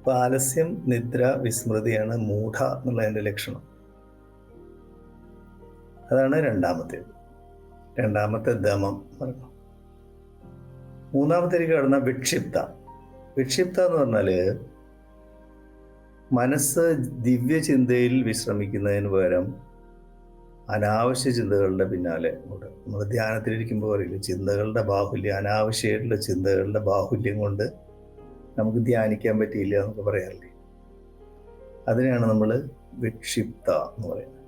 അപ്പോൾ ആലസ്യം, നിദ്ര, വിസ്മൃതിയാണ് മൂഢ എന്നുള്ളതിൻ്റെ ലക്ഷണം. അതാണ് രണ്ടാമത്തെ ദമം പറഞ്ഞു. മൂന്നാമത്തേക്ക് കടന്ന വിക്ഷിപ്ത. വിക്ഷിപ്ത എന്ന് പറഞ്ഞാൽ മനസ്സ് ദിവ്യചിന്തയിൽ വിശ്രമിക്കുന്നതിന് പകരം അനാവശ്യ ചിന്തകളുടെ പിന്നാലെ നമ്മൾ ധ്യാനത്തിലിരിക്കുമ്പോൾ പറയില്ല, ചിന്തകളുടെ ബാഹുല്യം, അനാവശ്യമായിട്ടുള്ള ചിന്തകളുടെ ബാഹുല്യം കൊണ്ട് നമുക്ക് ധ്യാനിക്കാൻ പറ്റിയില്ല എന്നൊക്കെ പറയാറില്ലേ. അതിനെയാണ് നമ്മൾ വിക്ഷിപ്ത എന്ന് പറയുന്നത്.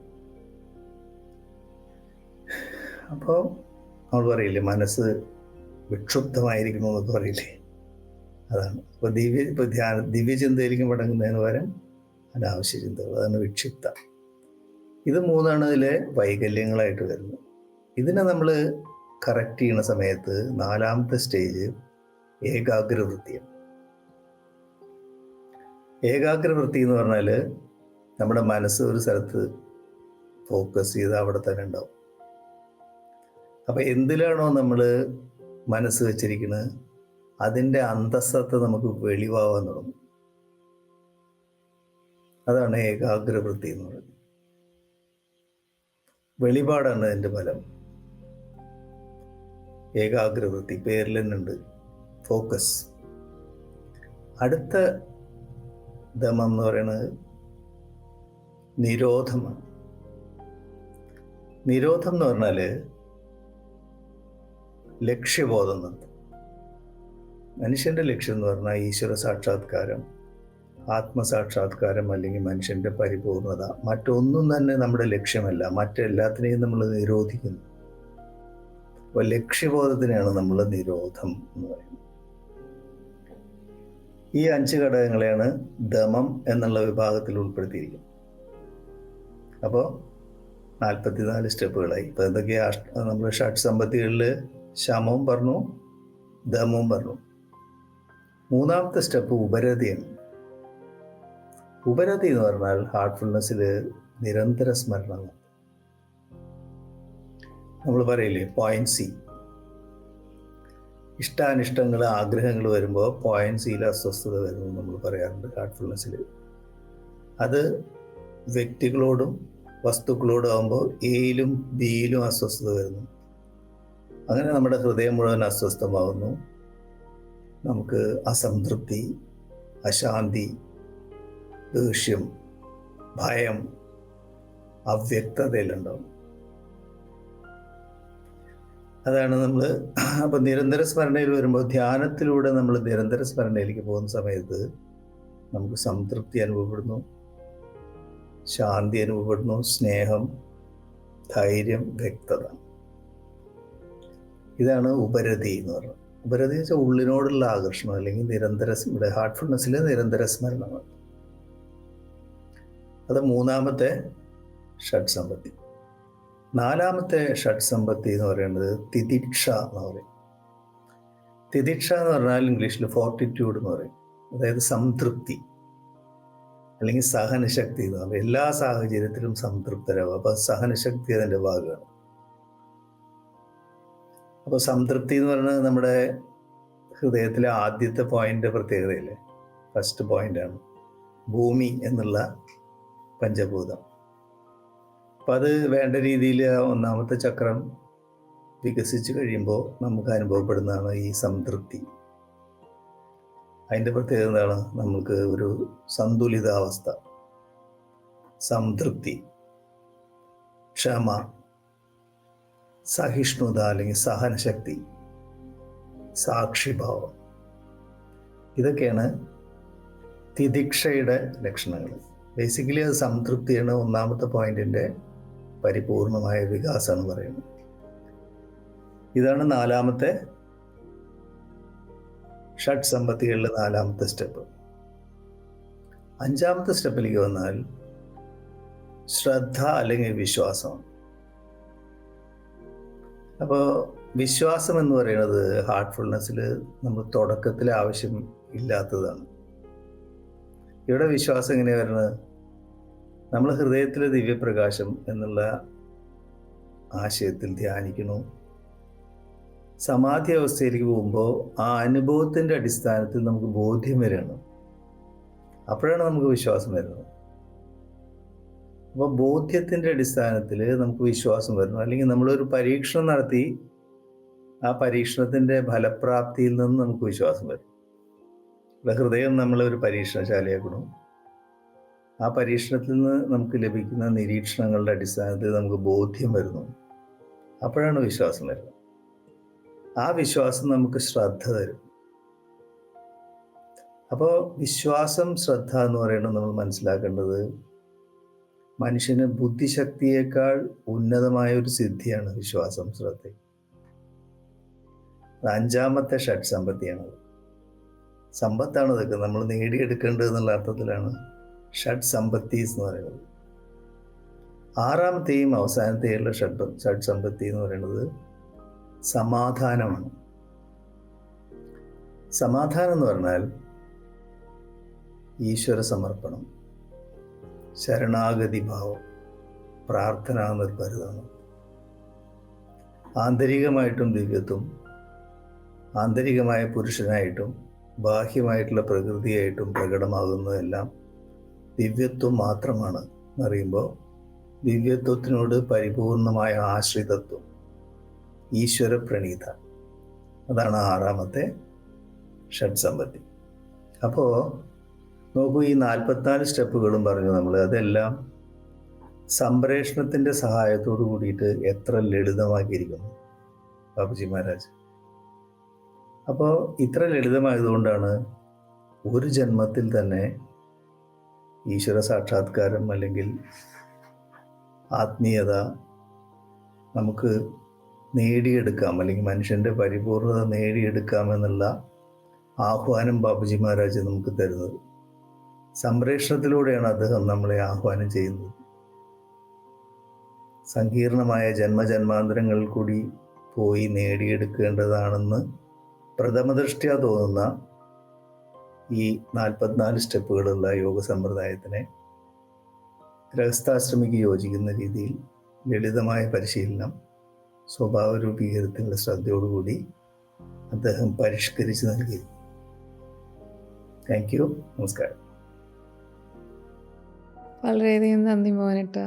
അപ്പോൾ നമ്മൾ പറയില്ലേ, മനസ്സ് വിക്ഷുബ്ധമായിരിക്കുന്നു എന്നൊക്കെ പറയില്ലേ, അതാണ്. അപ്പോൾ ദിവ്യചിന്തയിലേക്ക് മടങ്ങുന്നതിന് പകരം അനാവശ്യ ചിന്തകൾ, അതാണ് വിക്ഷിപ്ത. ഇത് മൂന്നാണ് ഇതിലെ വൈകല്യങ്ങളായിട്ട് വരുന്നത്. ഇതിനെ നമ്മൾ കറക്റ്റ് ചെയ്യുന്ന സമയത്ത് നാലാമത്തെ സ്റ്റേജ് ഏകാഗ്രവൃത്തിയാണ്. ഏകാഗ്രവൃത്തി എന്ന് പറഞ്ഞാൽ നമ്മുടെ മനസ്സ് ഒരു സ്ഥലത്ത് ഫോക്കസ് ചെയ്ത് അവിടെ തന്നെ ഉണ്ടാവും. അപ്പം എന്തിലാണോ നമ്മൾ മനസ്സ് വെച്ചിരിക്കുന്നത് അതിൻ്റെ അന്തസ്സത്ത നമുക്ക് വെളിവാകാൻ തുടങ്ങും. അതാണ് ഏകാഗ്രവൃത്തി എന്ന് പറയുന്നത്. വെളിപാടാണ് അതിൻ്റെ ഫലം. ഏകാഗ്രവൃത്തി പേരിൽ തന്നെയുണ്ട്, ഫോക്കസ്. അടുത്ത ദമം എന്ന് പറയുന്നത് നിരോധമാണ്. നിരോധം എന്ന് പറഞ്ഞാൽ ലക്ഷ്യബോധം നടത്തും. മനുഷ്യൻ്റെ ലക്ഷ്യം എന്ന് പറഞ്ഞാൽ ഈശ്വര സാക്ഷാത്കാരം, ആത്മസാക്ഷാത്കാരം, അല്ലെങ്കിൽ മനുഷ്യൻ്റെ പരിപൂർണത. മറ്റൊന്നും തന്നെ നമ്മുടെ ലക്ഷ്യമല്ല, മറ്റെല്ലാത്തിനെയും നമ്മൾ നിരോധിക്കുന്നു. അപ്പോൾ ലക്ഷ്യബോധത്തിനെയാണ് നമ്മൾ നിരോധം എന്ന് പറയുന്നത്. ഈ 5 ഘടകങ്ങളെയാണ് ദമം എന്നുള്ള വിഭാഗത്തിൽ ഉൾപ്പെടുത്തിയിരിക്കുന്നത്. അപ്പോൾ 44 സ്റ്റെപ്പുകളായി. ഇപ്പോൾ എന്തൊക്കെയാ നമ്മൾ ഷഡ്സമ്പത്തികളിൽ ശമവും പറഞ്ഞു, ദമവും പറഞ്ഞു. മൂന്നാമത്തെ സ്റ്റെപ്പ് ഉപരതിയാണ്. ഉപരതി എന്ന് പറഞ്ഞാൽ ഹാർട്ട്ഫുൾനെസ്സിൽ നിരന്തര സ്മരണം. നമ്മൾ പറയില്ലേ പോയിന്റ് സി, ഇഷ്ടാനിഷ്ടങ്ങൾ, ആഗ്രഹങ്ങൾ വരുമ്പോൾ പോയിന്റ് സിയിൽ അസ്വസ്ഥത വരുന്നു നമ്മൾ പറയാറുണ്ട് ഹാർട്ട്ഫുൾനെസ്സിൽ. അത് വ്യക്തികളോടും വസ്തുക്കളോടും ആകുമ്പോൾ എയിലും ബിയിലും അസ്വസ്ഥത വരുന്നു. അങ്ങനെ നമ്മുടെ ഹൃദയം മുഴുവൻ അസ്വസ്ഥമാകുന്നു. നമുക്ക് അസംതൃപ്തി, അശാന്തി, ദേഷ്യം, ഭയം, അവ്യക്തതയിലുണ്ടാവും. അതാണ് നമ്മൾ അപ്പം നിരന്തര സ്മരണയിൽ വരുമ്പോൾ, ധ്യാനത്തിലൂടെ നമ്മൾ നിരന്തര സ്മരണയിലേക്ക് പോകുന്ന സമയത്ത് നമുക്ക് സംതൃപ്തി അനുഭവപ്പെടുന്നു, ശാന്തി അനുഭവപ്പെടുന്നു, സ്നേഹം, ധൈര്യം, വ്യക്തത. ഇതാണ് ഉപരതി എന്ന് പറയുന്നത്. ഉപരതി എന്ന് വെച്ചാൽ ഉള്ളിനോടുള്ള ആകർഷണം, അല്ലെങ്കിൽ നിരന്തര, ഇവിടെ ഹാർട്ട്ഫുൾനെസ്സിൽ നിരന്തര സ്മരണമാണ്. അത് മൂന്നാമത്തെ ഷഡ്സമ്പത്തി. നാലാമത്തെ ഷഡ്സമ്പത്തി എന്ന് പറയുന്നത് തിതിക്ഷ എന്ന് പറയും. തിതിക്ഷ എന്ന് പറഞ്ഞാൽ ഇംഗ്ലീഷിൽ ഫോർട്ടിറ്റ്യൂഡ് എന്ന് പറയും. അതായത് സംതൃപ്തി അല്ലെങ്കിൽ സഹനശക്തി എന്ന് പറയും. എല്ലാ സാഹചര്യത്തിലും സംതൃപ്തരാകുക. അപ്പോൾ സഹനശക്തി അതിൻ്റെ ഭാഗമാണ്. അപ്പോൾ സംതൃപ്തി എന്ന് പറയുന്നത് നമ്മുടെ ഹൃദയത്തിലെ ആദ്യത്തെ പോയിന്റ് പ്രത്യേകതയില്ലേ, ഫസ്റ്റ് പോയിന്റാണ് ഭൂമി എന്നുള്ള പഞ്ചഭൂതം. അപ്പം അത് വേണ്ട രീതിയിൽ ഒന്നാമത്തെ ചക്രം വികസിച്ച് കഴിയുമ്പോൾ നമുക്ക് അനുഭവപ്പെടുന്നതാണ് ഈ സംതൃപ്തി. അതിൻ്റെ പ്രത്യേകത എന്താണ്? നമുക്ക് ഒരു സന്തുലിതാവസ്ഥ, സംതൃപ്തി, ക്ഷമ, സഹിഷ്ണുത അല്ലെങ്കിൽ സഹനശക്തി, സാക്ഷിഭാവം, ഇതൊക്കെയാണ് തിതിക്ഷയുടെ ലക്ഷണങ്ങൾ. ബേസിക്കലി അത് സംതൃപ്തിയാണ് ഒന്നാമത്തെ പോയിന്റിൻ്റെ പരിപൂർണമായ വികാസം എന്ന് പറയുന്നത്. ഇതാണ് നാലാമത്തെ ഷഡ്സമ്പത്തികളിലെ നാലാമത്തെ സ്റ്റെപ്പ്. അഞ്ചാമത്തെ സ്റ്റെപ്പിലേക്ക് വന്നാൽ ശ്രദ്ധ അല്ലെങ്കിൽ വിശ്വാസമാണ്. അപ്പോൾ വിശ്വാസം എന്ന് പറയുന്നത് ഹാർട്ട്ഫുൾനെസ്സിൽ നമ്മൾ തുടക്കത്തിൽ ആവശ്യം ഇല്ലാത്തതാണ്. ഇവിടെ വിശ്വാസം എങ്ങനെയാണ് വരുന്നത്? നമ്മൾ ഹൃദയത്തിലെ ദിവ്യപ്രകാശം എന്നുള്ള ആശയത്തിൽ ധ്യാനിക്കുന്നു. സമാധി അവസ്ഥയിലേക്ക് പോകുമ്പോൾ ആ അനുഭവത്തിൻ്റെ അടിസ്ഥാനത്തിൽ നമുക്ക് ബോധ്യം വരികയാണ് അപ്പോഴാണ് നമുക്ക് വിശ്വാസം വരുന്നത്. അപ്പോൾ ബോധ്യത്തിൻ്റെ അടിസ്ഥാനത്തിൽ നമുക്ക് വിശ്വാസം വരുന്നു. അല്ലെങ്കിൽ നമ്മളൊരു പരീക്ഷണം നടത്തി ആ പരീക്ഷണത്തിൻ്റെ ഫലപ്രാപ്തിയിൽ നിന്ന് നമുക്ക് വിശ്വാസം വരും. ഹൃദയം നമ്മളൊരു പരീക്ഷണശാലയാക്കണം. ആ പരീക്ഷണത്തിൽ നിന്ന് നമുക്ക് ലഭിക്കുന്ന നിരീക്ഷണങ്ങളുടെ അടിസ്ഥാനത്തിൽ നമുക്ക് ബോധ്യം വരുന്നു. അപ്പോഴാണ് വിശ്വാസം വരുന്നത്. ആ വിശ്വാസം നമുക്ക് ശ്രദ്ധ തരും. അപ്പോൾ വിശ്വാസം, ശ്രദ്ധ എന്ന് പറയുന്നത് നമ്മൾ മനസ്സിലാക്കേണ്ടത് മനുഷ്യന് ബുദ്ധിശക്തിയേക്കാൾ ഉന്നതമായ ഒരു സിദ്ധിയാണ് വിശ്വാസം, ശ്രദ്ധ. അഞ്ചാമത്തെ ഷഡ് സമ്പത്തിയാണത്. സമ്പത്താണ് ഇതൊക്കെ നമ്മൾ നേടിയെടുക്കേണ്ടത് എന്നുള്ള അർത്ഥത്തിലാണ് ഷഡ് സമ്പത്തി എന്ന് പറയുന്നത്. ആറാമത്തെയും അവസാനത്തെയുള്ള ഷഡ് സമ്പത്തി എന്ന് പറയുന്നത് സമാധാനമാണ്. സമാധാനം എന്ന് പറഞ്ഞാൽ ഈശ്വര സമർപ്പണം, ശരണാഗതി ഭാവം, പ്രാർത്ഥനാ നിർഭരതാണ്. ആന്തരികമായിട്ടും ദിവ്യത്വം, ആന്തരികമായ പുരുഷനായിട്ടും ബാഹ്യമായിട്ടുള്ള പ്രകൃതിയായിട്ടും പ്രകടമാകുന്നതെല്ലാം ദിവ്യത്വം മാത്രമാണ് എന്നറിയുമ്പോൾ ദിവ്യത്വത്തിനോട് പരിപൂർണമായ ആശ്രിതത്വം, ഈശ്വര പ്രണീത, അതാണ് ആറാമത്തെ ഷഡ് സമ്പത്തി. അപ്പോൾ നോക്കൂ, ഈ 44 സ്റ്റെപ്പുകളും പറഞ്ഞു നമ്മൾ. അതെല്ലാം സംപ്രേഷണത്തിൻ്റെ സഹായത്തോടു കൂടിയിട്ട് എത്ര ലളിതമാക്കിയിരിക്കുന്നു ബാബുജി മഹാരാജ്. അപ്പോൾ ഇത്ര ലളിതമായതുകൊണ്ടാണ് ഒരു ജന്മത്തിൽ തന്നെ ഈശ്വര സാക്ഷാത്കാരം അല്ലെങ്കിൽ ആത്മീയത നമുക്ക് നേടിയെടുക്കാം, അല്ലെങ്കിൽ മനുഷ്യൻ്റെ പരിപൂർണത നേടിയെടുക്കാമെന്നുള്ള ആഹ്വാനം ബാബുജി മഹാരാജ് നമുക്ക് തരുന്നത്. സംപ്രേഷണത്തിലൂടെയാണ് അദ്ദേഹം നമ്മളെ ആഹ്വാനം ചെയ്യുന്നത്. സങ്കീർണമായ ജന്മജന്മാന്തരങ്ങളിൽ കൂടി പോയി നേടിയെടുക്കേണ്ടതാണെന്ന് പ്രഥമദൃഷ്ട്യാ തോന്നുന്ന ഈ 44 സ്റ്റെപ്പുകളുള്ള യോഗ സമ്പ്രദായത്തിനെ ഗൃഹസ്ഥാശ്രമിക്ക് യോജിക്കുന്ന രീതിയിൽ ലളിതമായ പരിശീലനം, സ്വഭാവ രൂപീകരണത്തിനുള്ള ശ്രദ്ധയോടുകൂടി അദ്ദേഹം പരിഷ്കരിച്ച് നൽകി. Thank you. നമസ്കാരം. വളരെയധികം നന്ദി മോനേട്ട.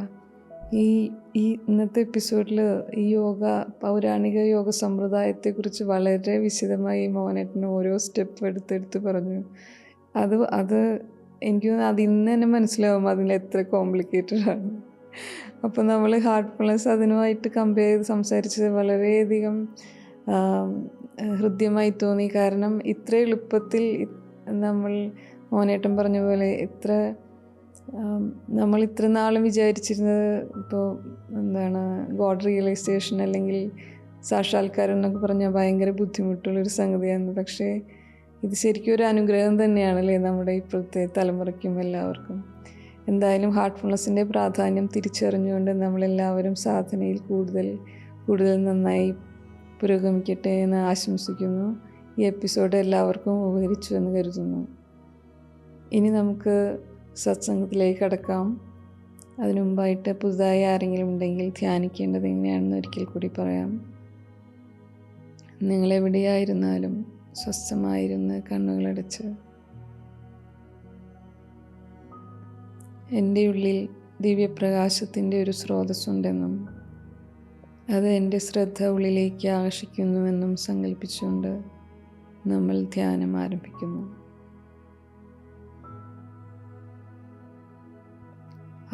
ഈ ഇന്നത്തെ എപ്പിസോഡിൽ ഈ പൗരാണിക യോഗ സമ്പ്രദായത്തെക്കുറിച്ച് വളരെ വിശദമായി മോനേട്ടന് ഓരോ സ്റ്റെപ്പ് എടുത്തെടുത്ത് പറഞ്ഞു. അത് എനിക്ക് തോന്നുന്നു അതിൽ നിന്ന് തന്നെ മനസ്സിലാവും അതിലെത്ര കോംപ്ലിക്കേറ്റഡ് ആണ്. അപ്പോൾ നമ്മൾ ഹാർട്ട്ഫുൾനെസ് അതിനുമായിട്ട് കമ്പയർ ചെയ്ത് സംസാരിച്ചത് വളരെയധികം ഹൃദ്യമായി തോന്നി. കാരണം ഇത്ര എളുപ്പത്തിൽ നമ്മൾ മോനേട്ടൻ പറഞ്ഞ പോലെ നമ്മൾ ഇത്ര നാളും വിചാരിച്ചിരുന്നത് ഇപ്പോൾ ഗോഡ് റിയലൈസേഷൻ അല്ലെങ്കിൽ സാക്ഷാത്കാരം എന്നൊക്കെ പറഞ്ഞാൽ ഭയങ്കര ബുദ്ധിമുട്ടുള്ളൊരു സംഗതിയാണ്. പക്ഷേ ഇത് ശരിക്കും ഒരു അനുഗ്രഹം തന്നെയാണല്ലേ നമ്മുടെ ഇപ്പോഴത്തെ തലമുറയ്ക്കും എല്ലാവർക്കും. എന്തായാലും ഹാർട്ട്ഫുൾനെസ്സിൻ്റെ പ്രാധാന്യം തിരിച്ചറിഞ്ഞുകൊണ്ട് നമ്മളെല്ലാവരും സാധനയിൽ കൂടുതൽ നന്നായി പുരോഗമിക്കട്ടെ എന്ന് ആശംസിക്കുന്നു. ഈ എപ്പിസോഡ് എല്ലാവർക്കും ഉപകരിച്ചു എന്ന് കരുതുന്നു. ഇനി നമുക്ക് സത്സംഗത്തിലേക്ക് കടക്കാം. അതിനു മുമ്പായിട്ട് പുതുതായി ആരെങ്കിലും ഉണ്ടെങ്കിൽ ധ്യാനിക്കേണ്ടത് എങ്ങനെയാണെന്ന് ഒരിക്കൽ കൂടി പറയാം. നിങ്ങളെവിടെയായിരുന്നാലും സ്വസ്ഥമായിരുന്ന് കണ്ണുകളടച്ച് എൻ്റെ ഉള്ളിൽ ദിവ്യപ്രകാശത്തിൻ്റെ ഒരു സ്രോതസ്സുണ്ടെന്നും അത് എൻ്റെ ശ്രദ്ധ ഉള്ളിലേക്ക് ആകർഷിക്കുന്നുവെന്നും സങ്കല്പിച്ചുകൊണ്ട് നമ്മൾ ധ്യാനം ആരംഭിക്കുന്നു.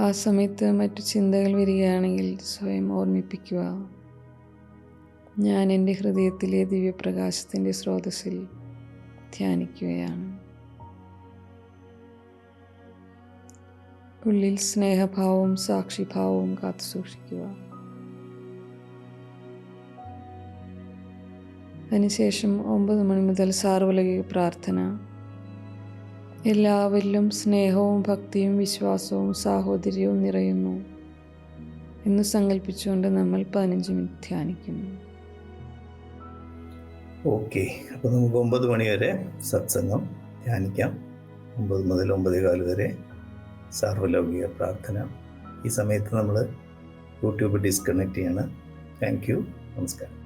ആ സമയത്ത് മറ്റു ചിന്തകൾ വരികയാണെങ്കിൽ സ്വയം ഓർമ്മിപ്പിക്കുക, ഞാൻ എൻ്റെ ഹൃദയത്തിലെ ദിവ്യപ്രകാശത്തിൻ്റെ സ്രോതസ്സിൽ ധ്യാനിക്കുകയാണ്. ഉള്ളിൽ സ്നേഹഭാവവും സാക്ഷിഭാവവും കാത്തു സൂക്ഷിക്കുക. അതിനുശേഷം 9 മണി മുതൽ സാർവലൗകിക പ്രാർത്ഥന. എല്ലാവരിലും സ്നേഹവും ഭക്തിയും വിശ്വാസവും സാഹോദര്യവും നിറയുന്നു എന്ന് സങ്കല്പിച്ചുകൊണ്ട് നമ്മൾ 15 മിനിറ്റ് ധ്യാനിക്കുന്നു. ഓക്കെ, അപ്പോൾ നമുക്ക് 9 മണി വരെ സത്സംഗം ധ്യാനിക്കാം. 9 മുതൽ 9:15 വരെ സാർവലൗകിക പ്രാർത്ഥന. ഈ സമയത്ത് നമ്മൾ യൂട്യൂബ് ഡിസ്കണക്ട് ചെയ്യണം. Thank you. നമസ്കാരം.